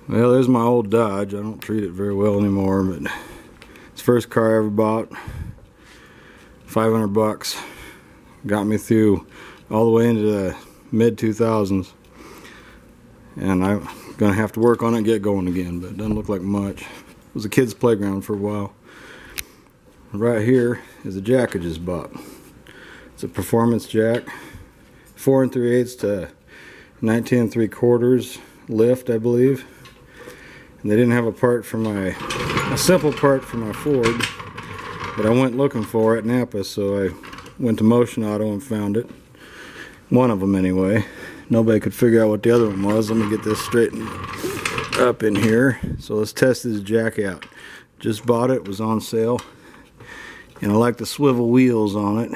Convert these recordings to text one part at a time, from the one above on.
Well, there's my old Dodge. I don't treat it very well anymore, but it's the first car I ever bought. 500 bucks. Got me through all the way into the mid 2000s. And I'm gonna have to work on it and get going again, but it doesn't look like much. It was a kid's playground for a while. Right here is a jack I just bought. It's a performance jack. 4 3/8 to 19 3/4 lift, I believe. And they didn't have a simple part for my Ford, but I went looking for it at Napa, so I went to Motion Auto and found it. One of them anyway. Nobody could figure out what the other one was. Let me get this straightened up in here. So let's test this jack out. Just bought it, was on sale. And I like the swivel wheels on it.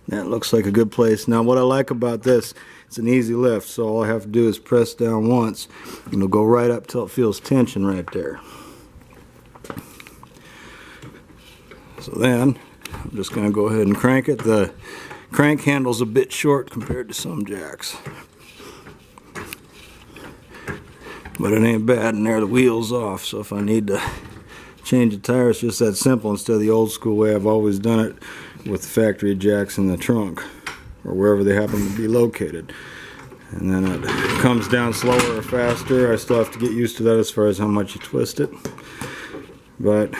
That looks like a good place. Now what I like about this, it's an easy lift, so all I have to do is press down once and it'll go right up till it feels tension right there. So then I'm just going to go ahead and crank it. The crank handle's a bit short compared to some jacks, but it ain't bad, and there the wheel's off, so if I need to change the tire, it's just that simple instead of the old school way I've always done it with the factory jacks in the trunk or wherever they happen to be located. And then it comes down slower or faster. I still have to get used to that as far as how much you twist it, but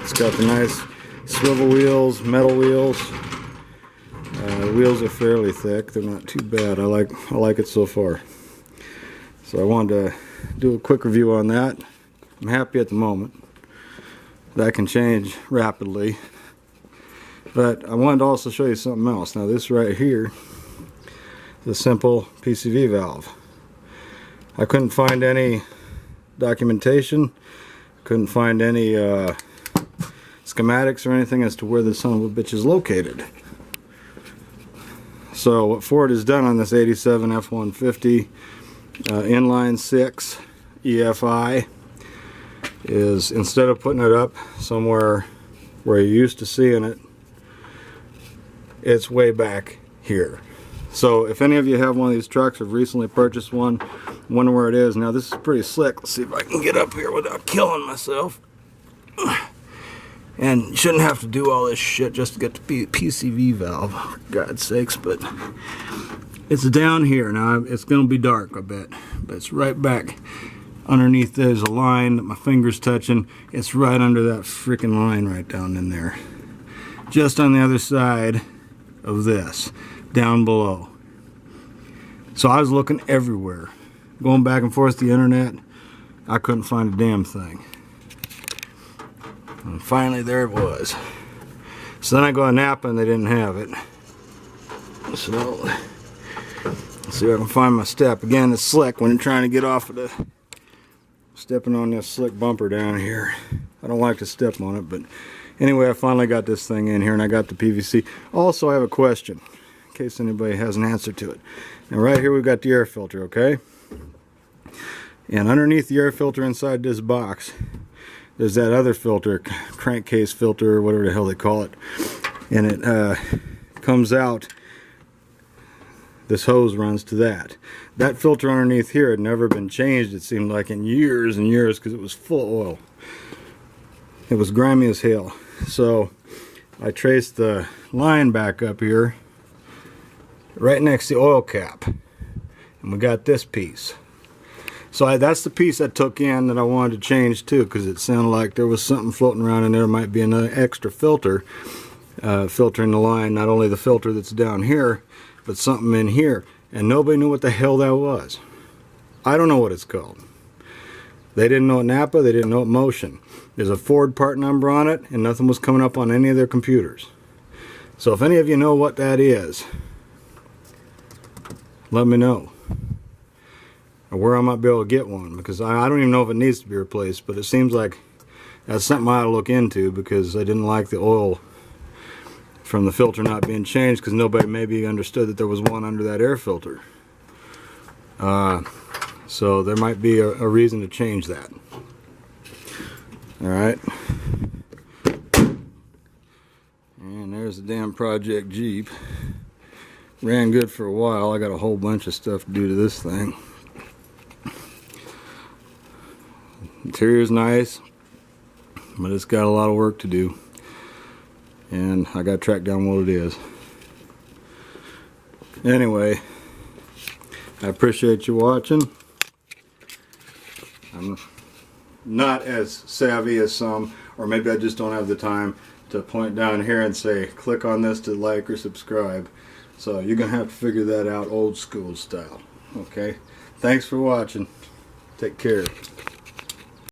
it's got the nice swivel wheels, metal wheels. The wheels are fairly thick. They're not too bad. I like it so far. So I wanted to do a quick review on that. I'm happy at the moment. That can change rapidly. But I wanted to also show you something else. Now this right here is a simple PCV valve. I couldn't find any documentation. Couldn't find any schematics or anything as to where the son of a bitch is located. So what Ford has done on this 87 F-150 inline 6 EFI is, instead of putting it up somewhere where you're used to seeing it, it's way back here. So if any of you have one of these trucks, have recently purchased one, wonder where it is. Now this is pretty slick. Let's see if I can get up here without killing myself. And you shouldn't have to do all this shit just to get the PCV valve, for God's sakes, but it's down here. Now it's gonna be dark, I bet, but it's right back underneath. There's a line that my finger's touching. It's right under that freaking line right down in there, just on the other side of this, down below. So I was looking everywhere, going back and forth the internet. I couldn't find a damn thing, and finally there it was. So then I go to Napa and they didn't have it. So let's see if I can find my step. Again, it's slick when you're trying to get off of the, stepping on this slick bumper down here. I don't like to step on it, but anyway, I finally got this thing in here and I got the PVC. Also, I have a question in case anybody has an answer to it. Now right here we've got the air filter, okay? And underneath the air filter inside this box, there's that other filter, crankcase filter, or whatever the hell they call it. And it comes out, this hose runs to that. That filter underneath here had never been changed, it seemed like, in years and years, because it was full of oil. It was grimy as hell. So I traced the line back up here right next to the oil cap, and we got this piece. So that's the piece I took in that I wanted to change too, because it sounded like there was something floating around in there. Might be another extra filter filtering the line, not only the filter that's down here, but something in here, and nobody knew what the hell that was. I don't know what it's called. They didn't know at Napa, they didn't know at Motion. There's a Ford part number on it, and nothing was coming up on any of their computers. So if any of you know what that is, let me know, or where I might be able to get one, because I don't even know if it needs to be replaced, but it seems like that's something I ought to look into, because I didn't like the oil from the filter not being changed, because nobody maybe understood that there was one under that air filter. So there might be a reason to change that. Alright. And there's the damn Project Jeep. Ran good for a while. I got a whole bunch of stuff to do to this thing. Interior's nice, but it's got a lot of work to do, and I got to track down what it is. Anyway, I appreciate you watching. I'm not as savvy as some, or maybe I just don't have the time to point down here and say click on this to like or subscribe. So you're gonna have to figure that out old school style. Okay, thanks for watching. Take care.